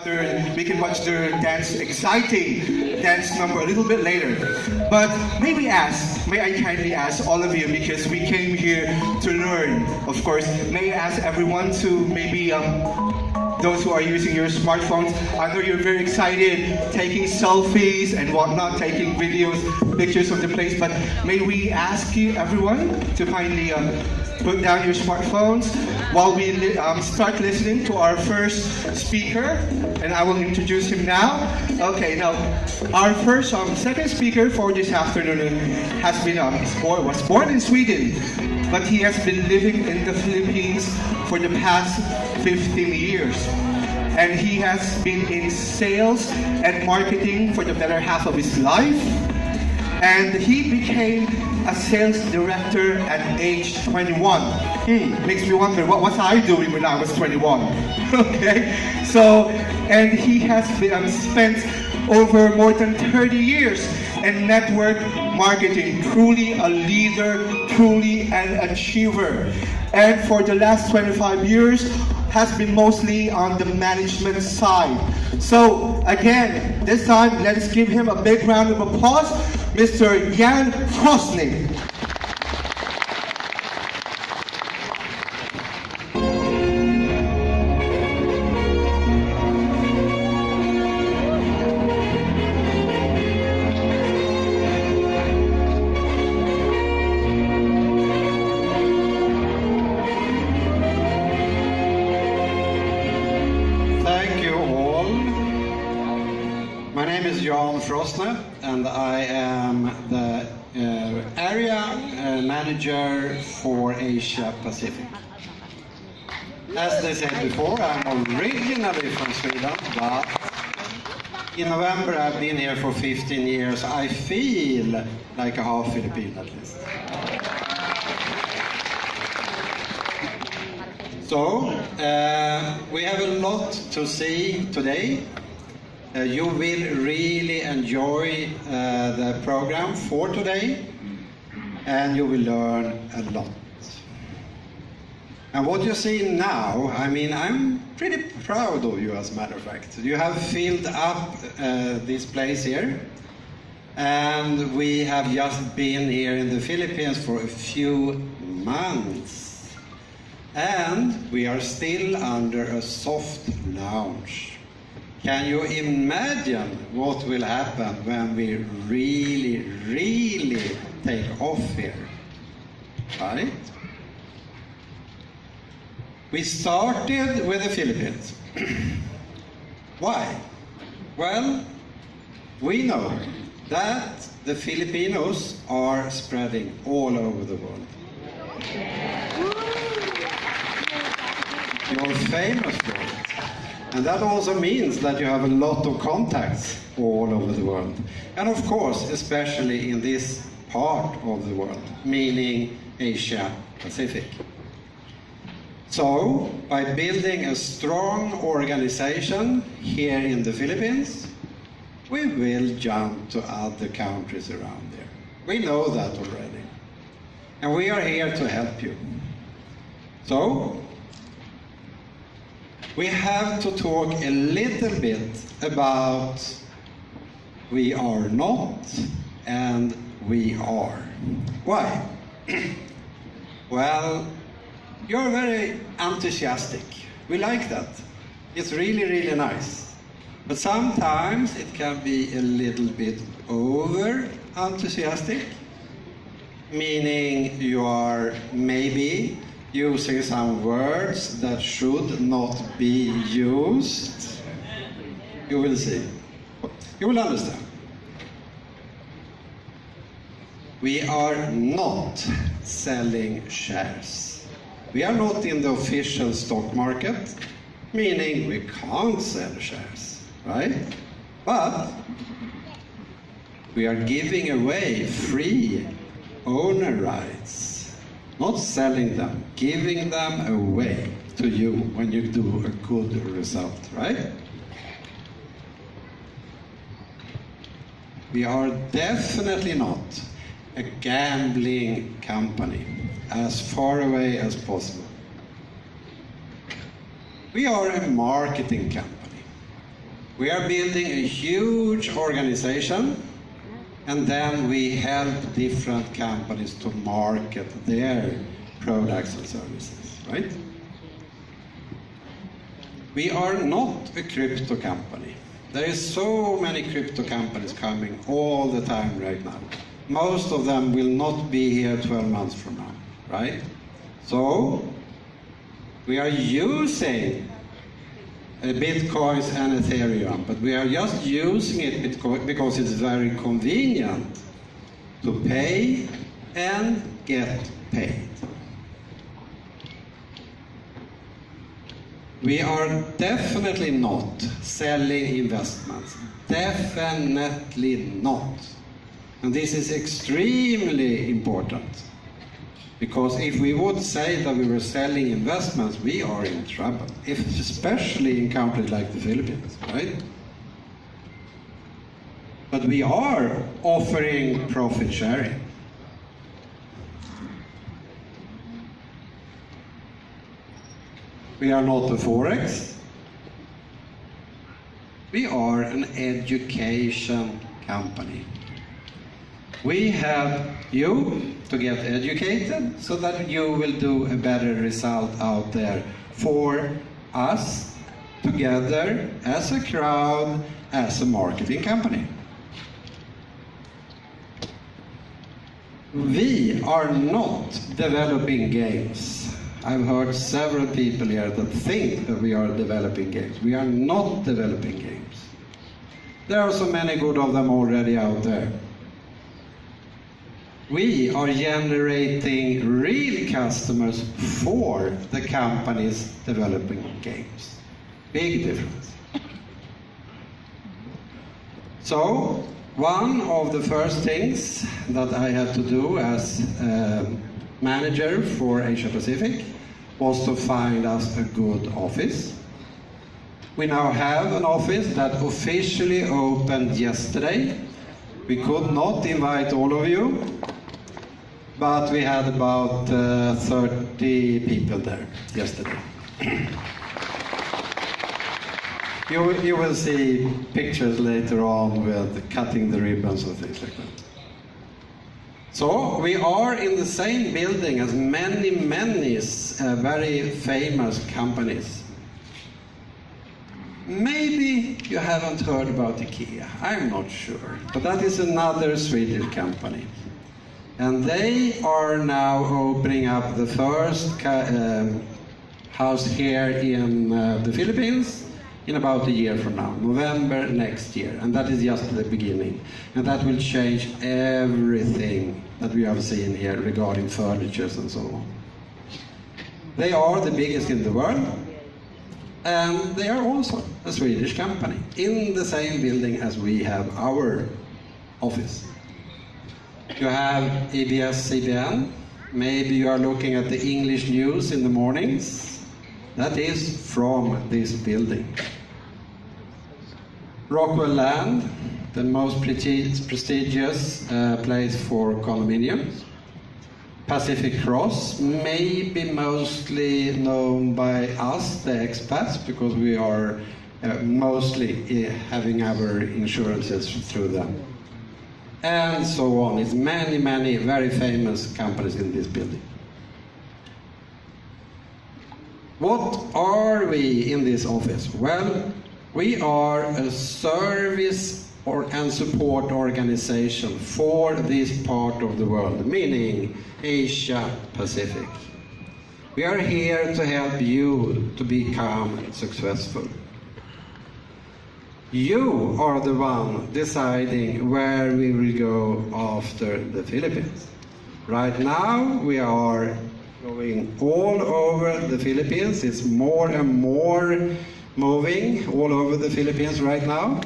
we can watch their exciting dance number a little bit later. But may I kindly ask all of you, because we came here to learn, of course, may I ask everyone to maybe, those who are using your smartphones, I know you're very excited, taking selfies and whatnot, taking videos, pictures of the place, but may we ask you, everyone, to kindly put down your smartphones while we start listening to our first speaker, and I will introduce him now. Okay, now our first, second speaker for this afternoon has been, was born in Sweden, but he has been living in the Philippines for the past 15 years. And he has been in sales and marketing for the better half of his life. And he became a sales director at age 21. Makes me wonder, what was I doing when I was 21? Okay, so, and he has been, spent over more than 30 years in network marketing, truly a leader, truly an achiever. And for the last 25 years, has been mostly on the management side. So again, this time, let's give him a big round of applause, Mr. Jan Frosny. And I am the area manager for Asia Pacific. As they said before, I'm originally from Sweden, but in November I've been here for 15 years. I feel like a half Filipino at least. So, we have a lot to see today. You will really enjoy the program for today, and you will learn a lot. And what you see now, I mean, I'm pretty proud of you, as a matter of fact. You have filled up this place here, and we have just been here in the Philippines for a few months. And we are still under a soft launch. Can you imagine what will happen when we really, really take off here? Right? We started with the Philippines. Why? Well, we know that the Filipinos are spreading all over the world. You're famous for it. And that also means that you have a lot of contacts all over the world. And of course, especially in this part of the world, meaning Asia Pacific. So, by building a strong organization here in the Philippines, we will jump to other countries around there. We know that already. And we are here to help you. So, we have to talk a little bit about we are not and we are. Why? Well, you're very enthusiastic. We like that. It's really, really nice. But sometimes it can be a little bit over enthusiastic, meaning you are maybe using some words that should not be used. You will see. You will understand. We are not selling shares. We are not in the official stock market, meaning we can't sell shares, right? But we are giving away free owner rights. Not selling them, giving them away to you when you do a good result, right? We are definitely not a gambling company, as far away as possible. We are a marketing company. We are building a huge organization, and then we help different companies to market their products and services, right? We are not a crypto company. There is so many crypto companies coming all the time right now. Most of them will not be here 12 months from now, right? So, we are using Bitcoins and Ethereum, but we are just using it because it's very convenient to pay and get paid. We are definitely not selling investments. Definitely not. And this is extremely important. Because if we would say that we were selling investments, we are in trouble. Especially in countries like the Philippines, right? But we are offering profit sharing. We are not a Forex. We are an education company. We have you to get educated so that you will do a better result out there for us together as a crowd, as a marketing company. We are not developing games. I've heard several people here that think that we are developing games. We are not developing games. There are so many good of them already out there. We are generating real customers for the companies developing games. Big difference. So, one of the first things that I had to do as manager for Asia Pacific was to find us a good office. We now have an office that officially opened yesterday. We could not invite all of you, but we had about 30 people there yesterday. You will see pictures later on with cutting the ribbons and things like that. So we are in the same building as many very famous companies. Maybe you haven't heard about IKEA, I'm not sure. But that is another Swedish company. And they are now opening up the first house here in the Philippines in about a year from now, November next year. And that is just the beginning. And that will change everything that we have seen here regarding furniture and so on. They are the biggest in the world. And they are also a Swedish company in the same building as we have our office. You have EBS CBN. Maybe you are looking at the English news in the mornings. That is from this building. Rockwell Land, the most prestigious place for condominiums. Pacific Cross, maybe mostly known by us, the expats, because we are mostly having our insurances through them. And so on. It's many very famous companies in this building. What are we in this office? Well, we are a service and support organization for this part of the world, meaning Asia Pacific. We are here to help you to become successful. You are the one deciding where we will go after the Philippines. Right now we are going all over the Philippines. It's more and more moving all over the Philippines right now.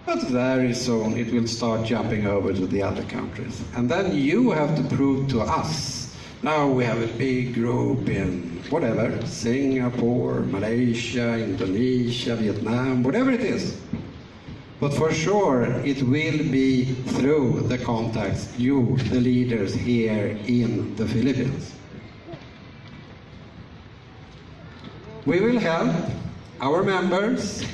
But very soon it will start jumping over to the other countries. And then you have to prove to us. Now we have a big group in whatever, Singapore, Malaysia, Indonesia, Vietnam, whatever it is. But for sure it will be through the contacts, you, the leaders here in the Philippines. We will help our members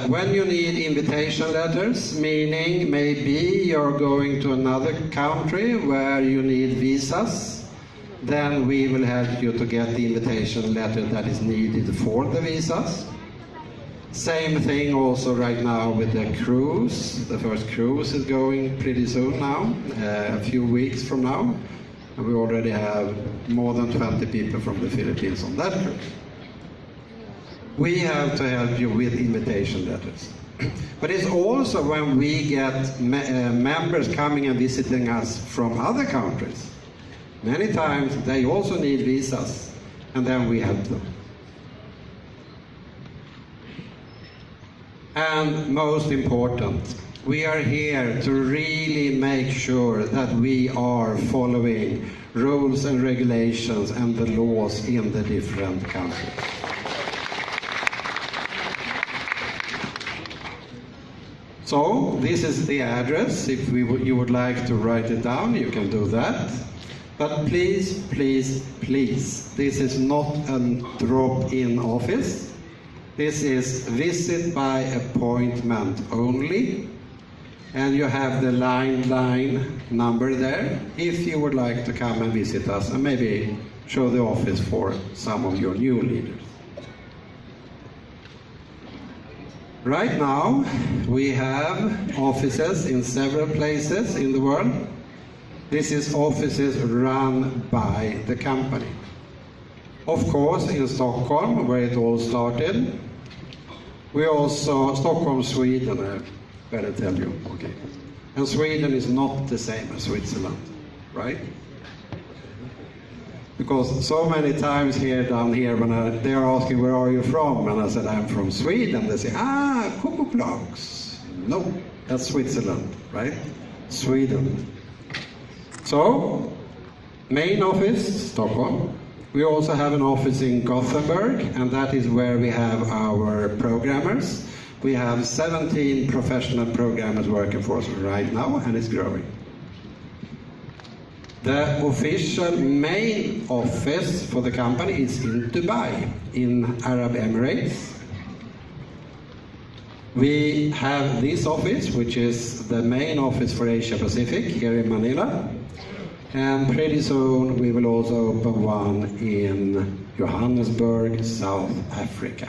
When you need invitation letters, meaning maybe you're going to another country where you need visas, then we will help you to get the invitation letter that is needed for the visas. Same thing also right now with the cruise. The first cruise is going pretty soon now, a few weeks from now. And we already have more than 20 people from the Philippines on that cruise. We have to help you with invitation letters. But it's also when we get members coming and visiting us from other countries. Many times they also need visas, and then we help them. And most important, we are here to really make sure that we are following rules and regulations and the laws in the different countries. So, this is the address. If you would like to write it down, you can do that. But please, please, please, this is not a drop-in office. This is visit by appointment only. And you have the line number there, if you would like to come and visit us and maybe show the office for some of your new leaders. Right now, we have offices in several places in the world. This is offices run by the company. Of course, in Stockholm, where it all started. We also, Stockholm, Sweden, I better tell you, okay. And Sweden is not the same as Switzerland, right? Because so many times down here, when they are asking, where are you from? And I said, I'm from Sweden. They say, cuckoo clocks. No, that's Switzerland, right? Sweden. So, main office, Stockholm. We also have an office in Gothenburg, and that is where we have our programmers. We have 17 professional programmers working for us right now, and it's growing. The official main office for the company is in Dubai, in Arab Emirates. We have this office, which is the main office for Asia Pacific, here in Manila. And pretty soon we will also open one in Johannesburg, South Africa.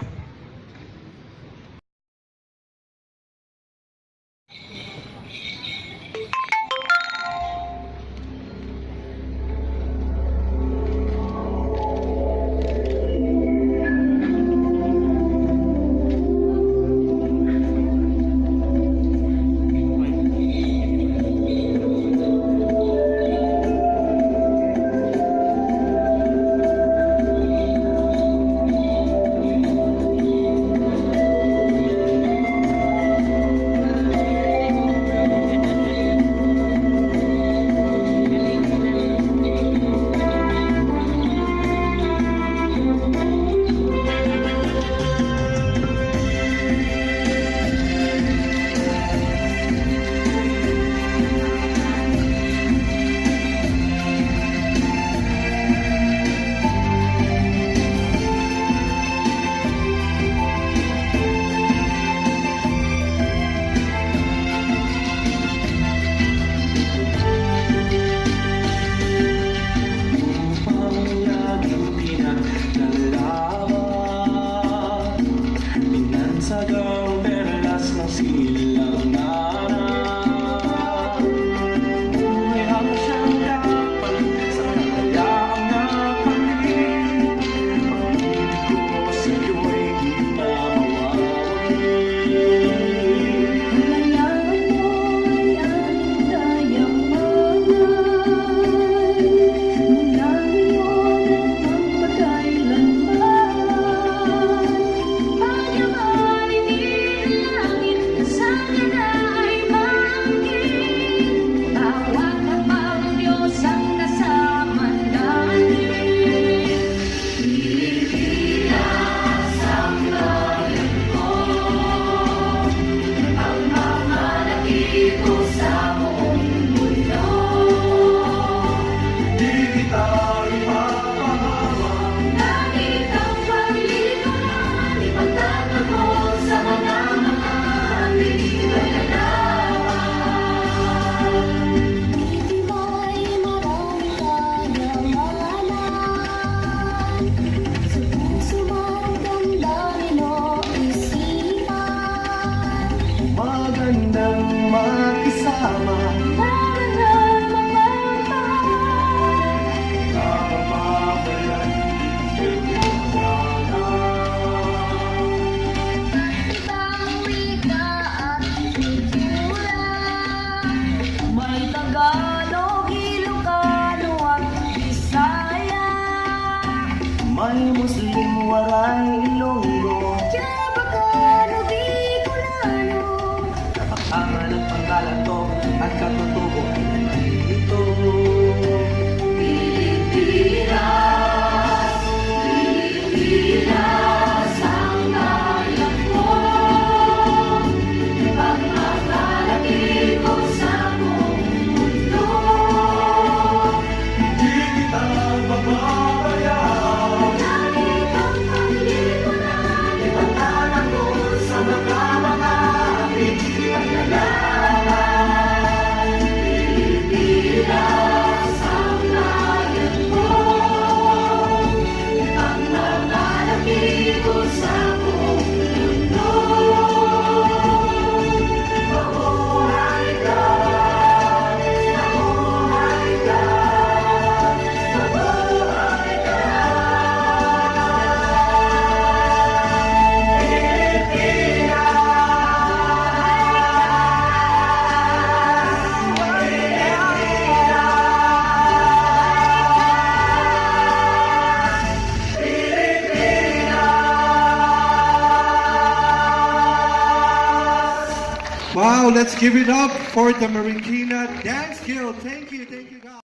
Wow, let's give it up for the Marikina Dance Guild. Thank you guys.